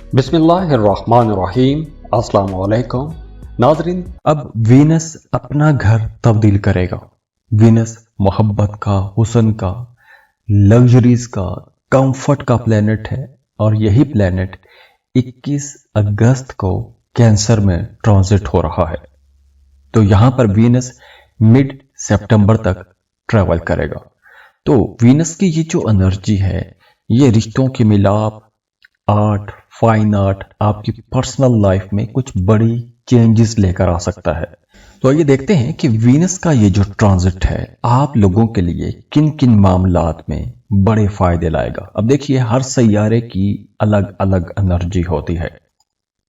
बिस्मिल्लाहिर्रहमानिर्रहीम। अस्सलाम वालेकुम नाज़रीन। अब वीनस अपना घर तब्दील करेगा। वीनस मोहब्बत का, हुस्न का, लग्जरीज का, कंफर्ट का प्लेनेट है और यही प्लेनेट 21 अगस्त को कैंसर में ट्रांजिट हो रहा है। तो यहां पर वीनस मिड सितंबर तक ट्रेवल करेगा। तो वीनस की ये जो एनर्जी है, ये रिश्तों के मिलाप, आर्ट, फाइन आर्ट, आपकी पर्सनल लाइफ में कुछ बड़ी चेंजेस लेकर आ सकता है। तो आइए देखते हैं कि वीनस का ये जो ट्रांजिट है आप लोगों के लिए किन किन मामलात में बड़े फायदे लाएगा। अब देखिए, हर सैयारे की अलग अलग एनर्जी होती है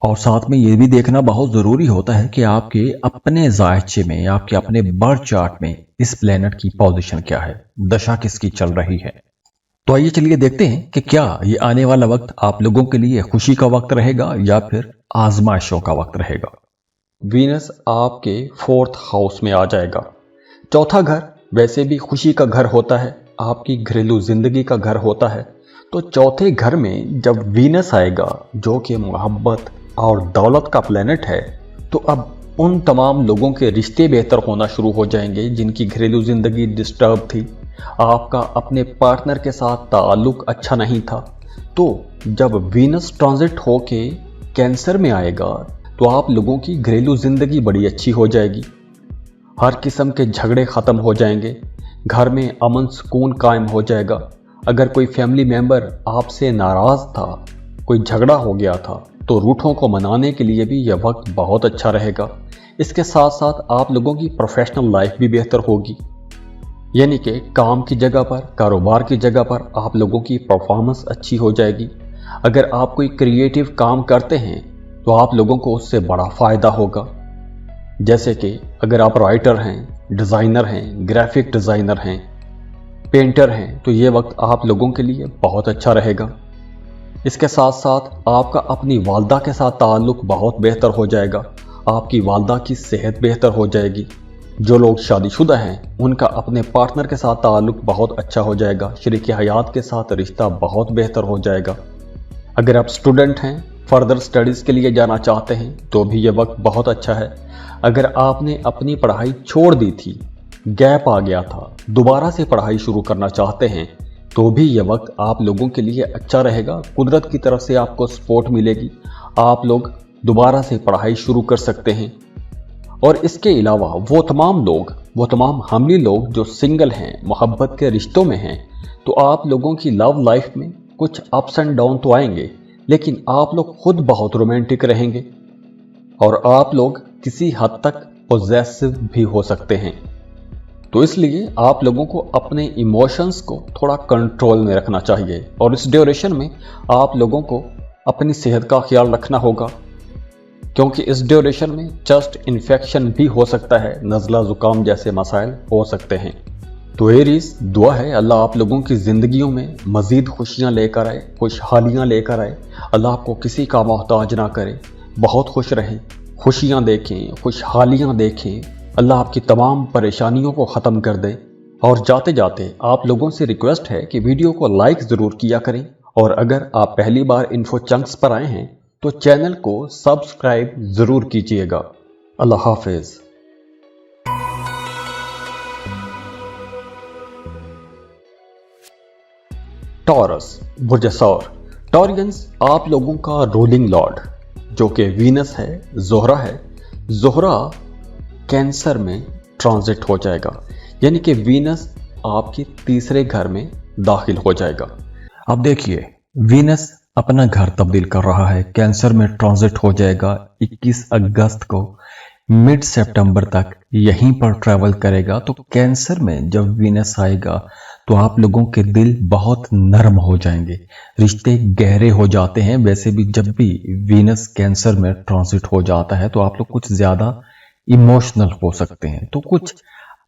और साथ में ये भी देखना बहुत जरूरी होता है कि आपके अपने जायचे में, आपके अपने बर्थ चार्ट में इस प्लेनेट की पोजीशन क्या है, दशा किसकी चल रही है। तो आइए चलिए देखते हैं कि क्या ये आने वाला वक्त आप लोगों के लिए खुशी का वक्त रहेगा या फिर आजमाइशों का वक्त रहेगा। वीनस आपके 4th हाउस में आ जाएगा। चौथा घर वैसे भी खुशी का घर होता है, आपकी घरेलू जिंदगी का घर होता है। तो चौथे घर में जब वीनस आएगा, जो कि मोहब्बत और दौलत का प्लेनेट है, तो अब उन तमाम लोगों के रिश्ते बेहतर होना शुरू हो जाएंगे जिनकी घरेलू जिंदगी डिस्टर्ब थी, आपका अपने पार्टनर के साथ ताल्लुक अच्छा नहीं था। तो जब वीनस ट्रांजिट होके कैंसर में आएगा तो आप लोगों की घरेलू जिंदगी बड़ी अच्छी हो जाएगी। हर किस्म के झगड़े ख़त्म हो जाएंगे, घर में अमन सुकून कायम हो जाएगा। अगर कोई फैमिली मेंबर आपसे नाराज़ था, कोई झगड़ा हो गया था, तो रूठों को मनाने के लिए भी यह वक्त बहुत अच्छा रहेगा। इसके साथ साथ आप लोगों की प्रोफेशनल लाइफ भी बेहतर होगी, यानी कि काम की जगह पर, कारोबार की जगह पर आप लोगों की परफॉर्मेंस अच्छी हो जाएगी। अगर आप कोई क्रिएटिव काम करते हैं तो आप लोगों को उससे बड़ा फ़ायदा होगा। जैसे कि अगर आप राइटर हैं, डिज़ाइनर हैं, ग्राफिक डिज़ाइनर हैं, पेंटर हैं, तो ये वक्त आप लोगों के लिए बहुत अच्छा रहेगा। इसके साथ साथ आपका अपनी वालदा के साथ ताल्लुक़ बहुत बेहतर हो जाएगा, आपकी वालदा की सेहत बेहतर हो जाएगी। जो लोग शादीशुदा हैं उनका अपने पार्टनर के साथ ताल्लुक़ बहुत अच्छा हो जाएगा, शरीक हयात के साथ रिश्ता बहुत बेहतर हो जाएगा। अगर आप स्टूडेंट हैं, फर्दर स्टडीज़ के लिए जाना चाहते हैं, तो भी यह वक्त बहुत अच्छा है। अगर आपने अपनी पढ़ाई छोड़ दी थी, गैप आ गया था, दोबारा से पढ़ाई शुरू करना चाहते हैं, तो भी यह वक्त आप लोगों के लिए अच्छा रहेगा। कुदरत की तरफ से आपको सपोर्ट मिलेगी, आप लोग दोबारा से पढ़ाई शुरू कर सकते हैं। और इसके अलावा वो तमाम हामिल लोग जो सिंगल हैं, मोहब्बत के रिश्तों में हैं, तो आप लोगों की लव लाइफ में कुछ अप्स एंड डाउन तो आएंगे, लेकिन आप लोग खुद बहुत रोमांटिक रहेंगे और आप लोग किसी हद तक पॉजेसिव भी हो सकते हैं। तो इसलिए आप लोगों को अपने इमोशंस को थोड़ा कंट्रोल में रखना चाहिए और इस ड्यूरेशन में आप लोगों को अपनी सेहत का ख्याल रखना होगा, क्योंकि इस ड्यूरेशन में चेस्ट इन्फेक्शन भी हो सकता है, नज़ला ज़ुकाम जैसे मसाइल हो सकते हैं। तो एरीज, दुआ है अल्लाह आप लोगों की ज़िंदगियों में मज़ीद खुशियाँ लेकर आए, खुशहालियाँ लेकर आए। अल्लाह आपको किसी का मोहताज ना करे, बहुत खुश रहें, खुशियाँ देखें, खुशहालियाँ देखें। अल्लाह आपकी तमाम परेशानियों को ख़त्म कर दे। और जाते जाते आप लोगों से रिक्वेस्ट है कि वीडियो को लाइक ज़रूर किया करें, और अगर आप पहली बार इन्फो चंक्स पर आए हैं तो चैनल को सब्सक्राइब ज़रूर कीजिएगा। अल्लाह हाफिज़। टॉरस, बुर्ज सौर। टॉरियंस आप लोगों का रूलिंग लॉर्ड जो कि वीनस है, ज़ोहरा है। ज़ोहरा कैंसर में ट्रांजिट हो जाएगा, यानी कि वीनस आपके तीसरे घर में दाखिल हो जाएगा। अब देखिए, वीनस अपना घर तब्दील कर रहा है, कैंसर में ट्रांजिट हो जाएगा। 21 अगस्त को मिड सितंबर तक यहीं पर ट्रैवल करेगा। तो कैंसर में जब वीनस आएगा तो आप लोगों के दिल बहुत नरम हो जाएंगे, रिश्ते गहरे हो जाते हैं। वैसे भी जब भी वीनस कैंसर में ट्रांजिट हो जाता है तो आप लोग कुछ ज्यादा इमोशनल हो सकते हैं, तो कुछ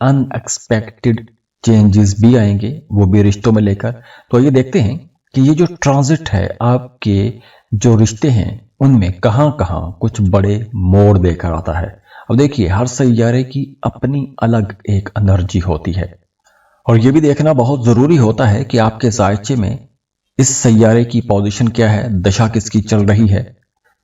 अनएक्सपेक्टेड चेंजेस भी आएंगे, वो भी रिश्तों में लेकर। तो ये देखते हैं कि ये जो ट्रांजिट है आपके जो रिश्ते हैं उनमें कहां कहां कुछ बड़े मोड़ देकर आता है। अब देखिए, हर सैयारे की अपनी अलग एक एनर्जी होती है और ये भी देखना बहुत जरूरी होता है कि आपके जायचे में इस सैयारे की पोजीशन क्या है, दशा किसकी चल रही है।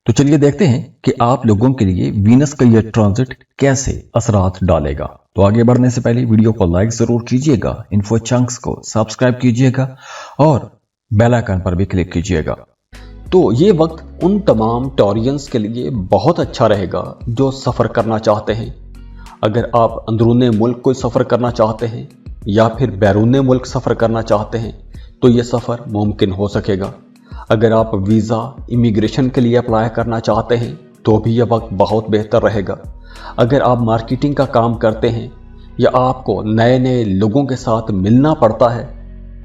तो चलिए देखते हैं कि आप लोगों के लिए वीनस का यह ट्रांजिट कैसे असरात डालेगा। तो आगे बढ़ने से पहले वीडियो को लाइक जरूर कीजिएगा, इन्फो चंक्स को सब्सक्राइब कीजिएगा और बेल आइकन पर भी क्लिक कीजिएगा। तो ये वक्त उन तमाम टॉरियंस के लिए बहुत अच्छा रहेगा जो सफ़र करना चाहते हैं। अगर आप अंदरूने मुल्क कोई सफ़र करना चाहते हैं या फिर बैरूने मुल्क सफ़र करना चाहते हैं तो ये सफ़र मुमकिन हो सकेगा। अगर आप वीज़ा इमिग्रेशन के लिए अप्लाई करना चाहते हैं तो भी यह वक्त बहुत बेहतर रहेगा। अगर आप मार्केटिंग का काम करते हैं या आपको नए नए लोगों के साथ मिलना पड़ता है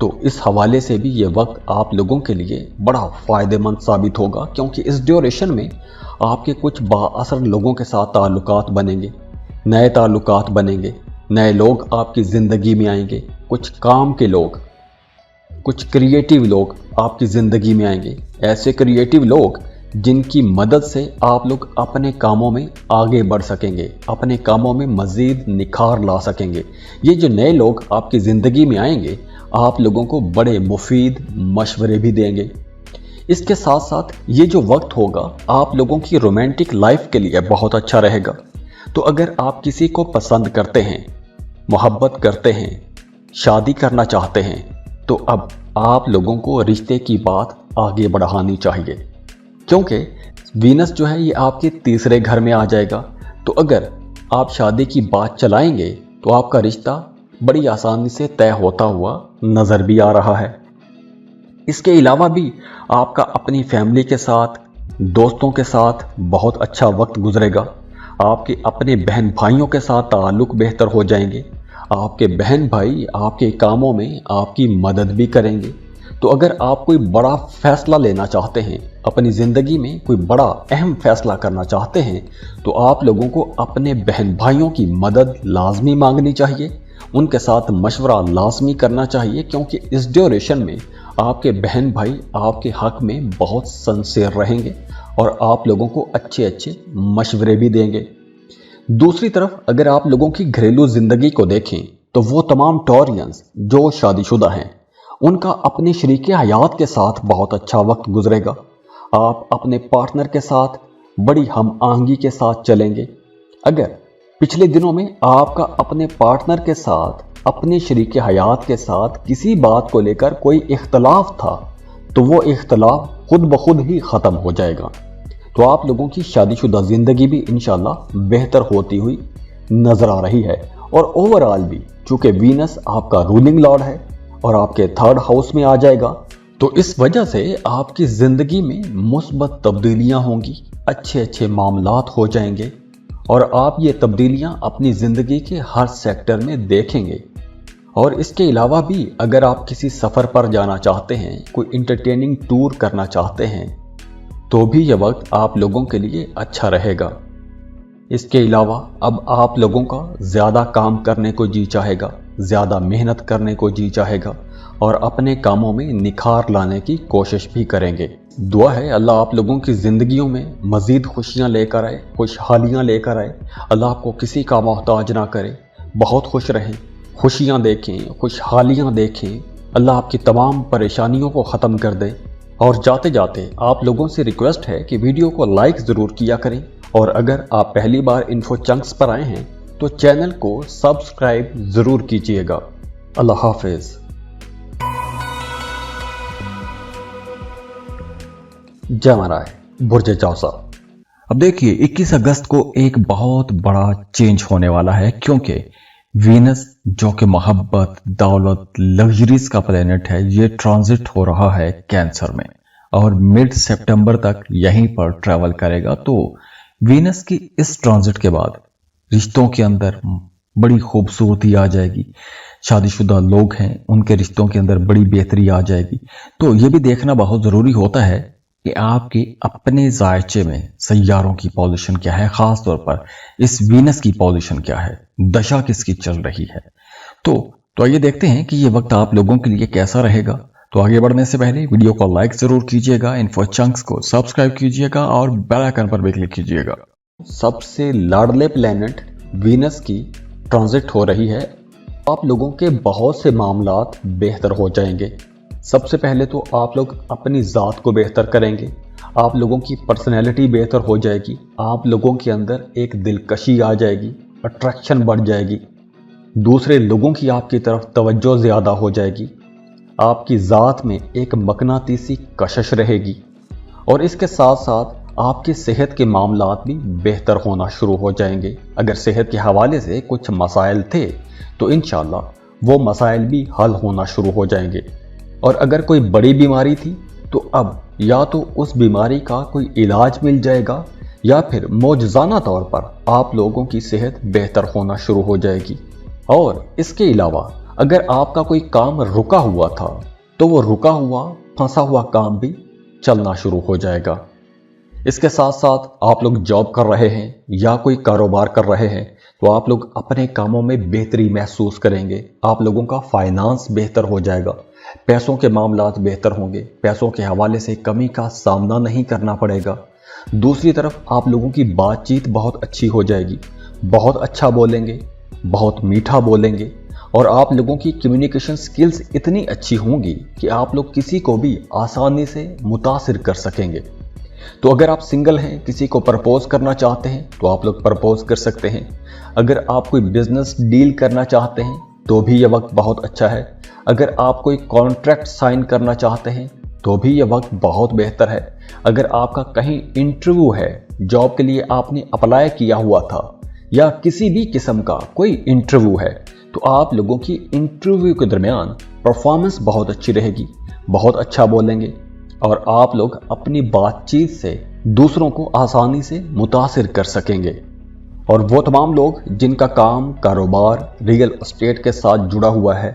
तो इस हवाले से भी ये वक्त आप लोगों के लिए बड़ा फ़ायदेमंद साबित होगा, क्योंकि इस ड्यूरेशन में आपके कुछ बाअसर लोगों के साथ ताल्लुकात बनेंगे, नए ताल्लुकात बनेंगे, नए लोग आपकी ज़िंदगी में आएंगे, कुछ काम के लोग, कुछ क्रिएटिव लोग आपकी ज़िंदगी में आएंगे। ऐसे क्रिएटिव लोग जिनकी मदद से आप लोग अपने कामों में आगे बढ़ सकेंगे, अपने कामों में मज़ीद निखार ला सकेंगे। ये जो नए लोग आपकी ज़िंदगी में आएंगे आप लोगों को बड़े मुफीद मशवरे भी देंगे। इसके साथ साथ ये जो वक्त होगा आप लोगों की रोमांटिक लाइफ के लिए बहुत अच्छा रहेगा। तो अगर आप किसी को पसंद करते हैं, मोहब्बत करते हैं, शादी करना चाहते हैं तो अब आप लोगों को रिश्ते की बात आगे बढ़ानी चाहिए, क्योंकि वीनस जो है ये आपके तीसरे घर में आ जाएगा। तो अगर आप शादी की बात चलाएंगे तो आपका रिश्ता बड़ी आसानी से तय होता हुआ नज़र भी आ रहा है। इसके अलावा भी आपका अपनी फैमिली के साथ, दोस्तों के साथ बहुत अच्छा वक्त गुजरेगा। आपके अपने बहन भाइयों के साथ ताल्लुक़ बेहतर हो जाएंगे। आपके बहन भाई आपके कामों में आपकी मदद भी करेंगे। तो अगर आप कोई बड़ा फैसला लेना चाहते हैं, अपनी ज़िंदगी में कोई बड़ा अहम फैसला करना चाहते हैं तो आप लोगों को अपने बहन भाइयों की मदद लाजमी मांगनी चाहिए, उनके साथ मशवरा लाजमी करना चाहिए, क्योंकि इस ड्यूरेशन में आपके बहन भाई आपके हक़ में बहुत सिंसियर रहेंगे और आप लोगों को अच्छे अच्छे मशवरे भी देंगे। दूसरी तरफ अगर आप लोगों की घरेलू ज़िंदगी को देखें तो वो तमाम टॉरियंस जो शादीशुदा हैं उनका अपने शरीके हयात के साथ बहुत अच्छा वक्त गुजरेगा। आप अपने पार्टनर के साथ बड़ी हम आहंगी के साथ चलेंगे। अगर पिछले दिनों में आपका अपने पार्टनर के साथ, अपने शरीके हयात के साथ किसी बात को लेकर कोई इख्तलाफ था तो वो इख्तलाफ खुद ब खुद ही ख़त्म हो जाएगा। तो आप लोगों की शादीशुदा ज़िंदगी भी इंशाल्लाह बेहतर होती हुई नज़र आ रही है। और ओवरऑल भी चूँकि वीनस आपका रूलिंग लॉर्ड है और आपके थर्ड हाउस में आ जाएगा तो इस वजह से आपकी ज़िंदगी में मुस्बत तब्दीलियाँ होंगी, अच्छे अच्छे मामलात हो जाएंगे और आप ये तब्दीलियाँ अपनी ज़िंदगी के हर सेक्टर में देखेंगे। और इसके अलावा भी अगर आप किसी सफ़र पर जाना चाहते हैं, कोई इंटरटेनिंग टूर करना चाहते हैं तो भी यह वक्त आप लोगों के लिए अच्छा रहेगा। इसके अलावा अब आप लोगों का ज़्यादा काम करने को जी चाहेगा, ज़्यादा मेहनत करने को जी चाहेगा और अपने कामों में निखार लाने की कोशिश भी करेंगे। दुआ है अल्लाह आप लोगों की ज़िंदगियों में मज़ीद खुशियाँ लेकर आए, खुशहालियाँ लेकर आए। अल्लाह आपको किसी का मोहताज ना करे, बहुत खुश रहें, खुशियाँ देखें, खुशहालियाँ देखें। अल्लाह आपकी तमाम परेशानियों को ख़त्म कर दे। और जाते जाते आप लोगों से रिक्वेस्ट है कि वीडियो को लाइक ज़रूर किया करें और अगर आप पहली बार इन्फो चंक्स पर आए हैं तो चैनल को सब्सक्राइब ज़रूर कीजिएगा। अल्लाह हाफिज़। जय महाराज बुर्ज चौसा। अब देखिए 21 अगस्त को एक बहुत बड़ा चेंज होने वाला है, क्योंकि वीनस जो कि मोहब्बत, दौलत, लग्जरीज का प्लेनेट है, ये ट्रांजिट हो रहा है कैंसर में और मिड सितंबर तक यहीं पर ट्रैवल करेगा। तो वीनस की इस ट्रांजिट के बाद रिश्तों के अंदर बड़ी खूबसूरती आ जाएगी। शादीशुदा लोग हैं उनके रिश्तों के अंदर बड़ी बेहतरी आ जाएगी। तो ये भी देखना बहुत ज़रूरी होता है कि आपके अपने जायचे में सैयारों की पोजीशन क्या है, खास तौर पर इस वीनस की पोजीशन क्या है, दशा किसकी चल रही है। तो आइए देखते हैं कि ये वक्त आप लोगों के लिए कैसा रहेगा। तो आगे बढ़ने से पहले वीडियो को लाइक जरूर कीजिएगा, इन्फो चंक्स को सब्सक्राइब कीजिएगा और बेल आइकन पर भी क्लिक कीजिएगा। सबसे लाडले प्लेनेट वीनस की ट्रांजिट हो रही है। आप लोगों के बहुत से मामलात बेहतर हो जाएंगे। सबसे पहले तो आप लोग अपनी ज़ात को बेहतर करेंगे, आप लोगों की पर्सनैलिटी बेहतर हो जाएगी, आप लोगों के अंदर एक दिलकशी आ जाएगी, अट्रैक्शन बढ़ जाएगी, दूसरे लोगों की आपकी तरफ तवज्जो ज़्यादा हो जाएगी, आपकी ज़ात में एक मकनातीसी कशिश रहेगी और इसके साथ साथ आपकी सेहत के मामलात भी बेहतर होना शुरू हो जाएंगे। अगर सेहत के हवाले से कुछ मसाइल थे तो इंशाअल्लाह वो मसाइल भी हल होना शुरू हो जाएंगे। और अगर कोई बड़ी बीमारी थी तो अब या तो उस बीमारी का कोई इलाज मिल जाएगा या फिर मौजज़ाना तौर पर आप लोगों की सेहत बेहतर होना शुरू हो जाएगी। और इसके अलावा अगर आपका कोई काम रुका हुआ था तो वो रुका हुआ फंसा हुआ काम भी चलना शुरू हो जाएगा। इसके साथ साथ आप लोग जॉब कर रहे हैं या कोई कारोबार कर रहे हैं तो आप लोग अपने कामों में बेहतरी महसूस करेंगे, आप लोगों का फाइनेंस बेहतर हो जाएगा, पैसों के मामलात बेहतर होंगे, पैसों के हवाले से कमी का सामना नहीं करना पड़ेगा। दूसरी तरफ आप लोगों की बातचीत बहुत अच्छी हो जाएगी, बहुत अच्छा बोलेंगे, बहुत मीठा बोलेंगे और आप लोगों की कम्युनिकेशन स्किल्स इतनी अच्छी होंगी कि आप लोग किसी को भी आसानी से मुतासिर कर सकेंगे। तो अगर आप सिंगल हैं, किसी को प्रपोज करना चाहते हैं तो आप लोग प्रपोज कर सकते हैं। अगर आप कोई बिजनेस डील करना चाहते हैं तो भी यह वक्त बहुत अच्छा है। अगर आप कोई कॉन्ट्रैक्ट साइन करना चाहते हैं तो भी यह वक्त बहुत बेहतर है। अगर आपका कहीं इंटरव्यू है, जॉब के लिए आपने अप्लाई किया हुआ था या किसी भी किस्म का कोई इंटरव्यू है तो आप लोगों की इंटरव्यू के दरमियान परफॉर्मेंस बहुत अच्छी रहेगी, बहुत अच्छा बोलेंगे और आप लोग अपनी बातचीत से दूसरों को आसानी से मुतासिर कर सकेंगे। और वो तमाम लोग जिनका काम कारोबार रियल एस्टेट के साथ जुड़ा हुआ है,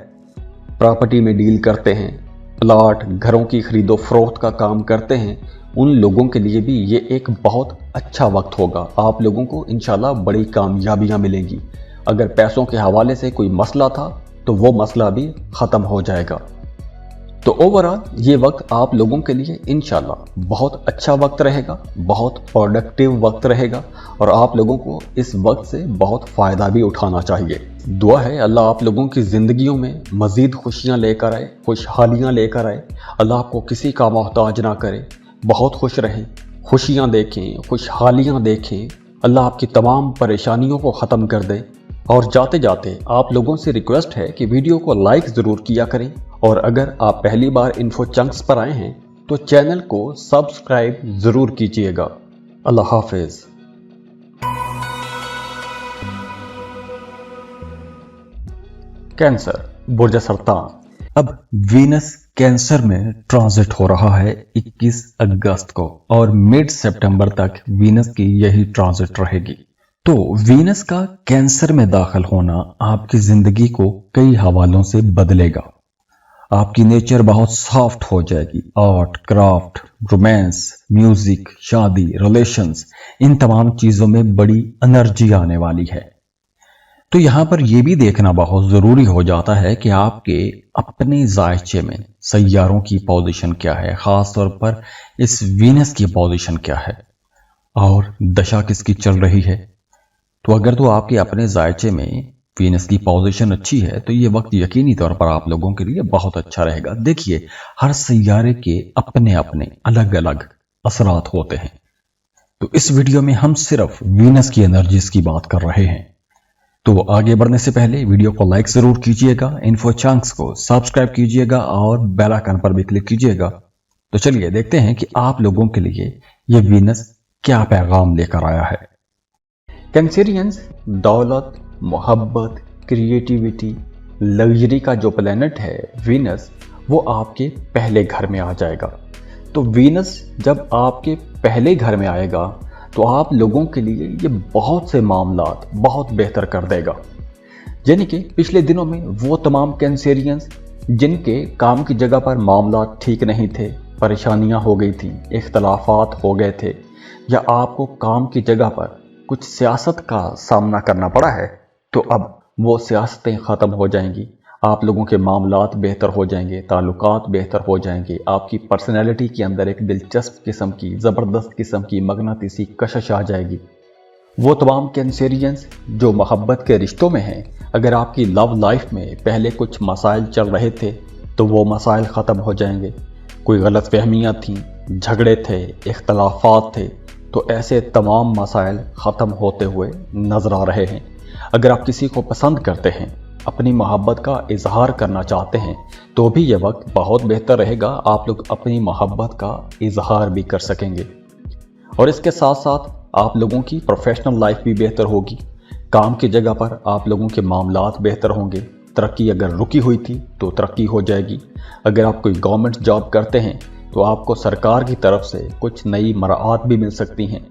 प्रॉपर्टी में डील करते हैं, प्लाट घरों की खरीदो फरोख्त का काम करते हैं, उन लोगों के लिए भी ये एक बहुत अच्छा वक्त होगा। आप लोगों को इंशाल्लाह बड़ी कामयाबियां मिलेंगी। अगर पैसों के हवाले से कोई मसला था तो वो मसला भी ख़त्म हो जाएगा। तो ओवरऑल ये वक्त आप लोगों के लिए इंशाल्लाह बहुत अच्छा वक्त रहेगा, बहुत प्रोडक्टिव वक्त रहेगा और आप लोगों को इस वक्त से बहुत फ़ायदा भी उठाना चाहिए। दुआ है अल्लाह आप लोगों की ज़िंदगियों में मज़ीद खुशियाँ लेकर आए, खुशहालियाँ लेकर आए। अल्लाह आपको किसी का मोहताज ना करे, बहुत खुश रहें, खुशियाँ देखें, खुशहालियाँ देखें। अल्लाह आपकी तमाम परेशानियों को ख़त्म कर दे। और जाते जाते आप लोगों से रिक्वेस्ट है कि वीडियो को लाइक ज़रूर किया करें और अगर आप पहली बार इन्फो चंक्स पर आए हैं तो चैनल को सब्सक्राइब ज़रूर कीजिएगा। अल्लाह हाफिज़। कैंसर बुर्ज सरतान। अब वीनस कैंसर में ट्रांजिट हो रहा है 21 अगस्त को और मिड सितंबर तक वीनस की यही ट्रांजिट रहेगी। तो वीनस का कैंसर में दाखिल होना आपकी जिंदगी को कई हवालों से बदलेगा। आपकी नेचर बहुत सॉफ्ट हो जाएगी। आर्ट, क्राफ्ट, रोमांस, म्यूजिक, शादी, रिलेशंस, इन तमाम चीजों में बड़ी एनर्जी आने वाली है। तो यहां पर यह भी देखना बहुत जरूरी हो जाता है कि आपके अपने जायचे में सैयारों की पोजीशन क्या है, खास तौर पर इस वीनस की पोजीशन क्या है और दशा किसकी चल रही है। तो अगर तो आपके अपने जायचे में वीनस की पोजीशन अच्छी है तो ये वक्त यकीनी तौर पर आप लोगों के लिए बहुत अच्छा रहेगा। देखिए, हर सैयारे के अपने अपने अलग अलग असरात होते हैं। तो इस वीडियो में हम सिर्फ वीनस की एनर्जीज की बात कर रहे हैं। तो आगे बढ़ने से पहले वीडियो को लाइक जरूर कीजिएगा, इन्फो चंक्स को सब्सक्राइब कीजिएगा और बेल आइकन पर भी क्लिक कीजिएगा। तो चलिए देखते हैं कि आप लोगों के लिए ये वीनस क्या पैगाम लेकर आया है। कैंसेरियंस दौलत, मोहब्बत, क्रिएटिविटी, लग्जरी का जो प्लैनेट है वीनस, वो आपके पहले घर में आ जाएगा। तो वीनस जब आपके पहले घर में आएगा तो आप लोगों के लिए ये बहुत से मामलात बहुत बेहतर कर देगा। यानी कि पिछले दिनों में वो तमाम कैंसेरियंस जिनके काम की जगह पर मामलात ठीक नहीं थे, परेशानियां हो गई थी, इख्तलाफात हो गए थे या आपको काम की जगह पर कुछ सियासत का सामना करना पड़ा है, तो अब वो सियासतें ख़त्म हो जाएंगी, आप लोगों के मामलात बेहतर हो जाएंगे, ताल्लुकात बेहतर हो जाएंगे, आपकी पर्सनैलिटी के अंदर एक दिलचस्प किस्म की, ज़बरदस्त किस्म की मगनातीसी कशिश आ जाएगी। वो तमाम कैंसेरियंस जो मोहब्बत के रिश्तों में हैं, अगर आपकी लव लाइफ में पहले कुछ मसाइल चल रहे थे तो वो मसाइल ख़त्म हो जाएंगे। कोई गलत फहमियाँ थीं, झगड़े थे, इख्तलाफात थे, तो ऐसे तमाम मसाइल ख़त्म होते हुए नज़र आ रहे हैं। अगर आप किसी को पसंद करते हैं, अपनी मोहब्बत का इजहार करना चाहते हैं, तो भी ये वक्त बहुत बेहतर रहेगा, आप लोग अपनी मोहब्बत का इजहार भी कर सकेंगे। और इसके साथ साथ आप लोगों की प्रोफेशनल लाइफ भी बेहतर होगी। काम की जगह पर आप लोगों के मामलात बेहतर होंगे। तरक्की अगर रुकी हुई थी तो तरक्की हो जाएगी। अगर आप कोई गवर्नमेंट जॉब करते हैं तो आपको सरकार की तरफ से कुछ नई मराआत भी मिल सकती हैं।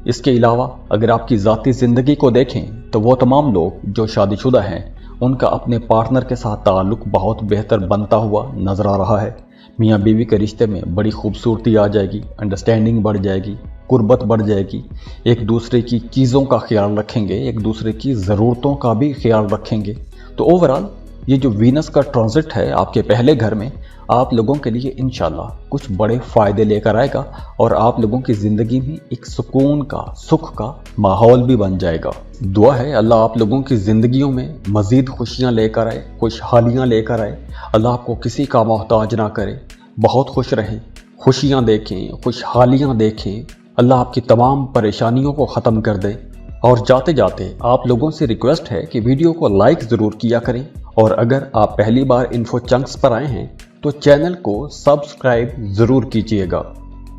इसके अलावा अगर आपकी ज़ाती ज़िंदगी को देखें तो वो तमाम लोग जो शादीशुदा हैं, उनका अपने पार्टनर के साथ ताल्लुक़ बहुत बेहतर बनता हुआ नज़र आ रहा है। मियाँ बीवी के रिश्ते में बड़ी खूबसूरती आ जाएगी, अंडरस्टैंडिंग बढ़ जाएगी, कुर्बत बढ़ जाएगी, एक दूसरे की चीज़ों का ख्याल रखेंगे, एक दूसरे की ज़रूरतों का भी ख्याल रखेंगे। तो ओवरऑल ये जो वीनस का ट्रांजिट है आपके पहले घर में, आप लोगों के लिए इंशाल्लाह कुछ बड़े फ़ायदे लेकर आएगा और आप लोगों की ज़िंदगी में एक सुकून का, सुख का माहौल भी बन जाएगा। दुआ है अल्लाह आप लोगों की ज़िंदगियों में मज़ीद खुशियाँ लेकर आए, खुशहालियाँ लेकर आए। अल्लाह आपको किसी का मोहताज ना करे, बहुत खुश रहें, खुशियाँ देखें, खुशहालियाँ देखें। अल्लाह आपकी तमाम परेशानियों को ख़त्म कर दे। और जाते जाते आप लोगों से रिक्वेस्ट है कि वीडियो को लाइक ज़रूर किया करें, और अगर आप पहली बार इन्फो चंक्स पर आए हैं तो चैनल को सब्सक्राइब ज़रूर कीजिएगा।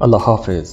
अल्लाह हाफ़िज़।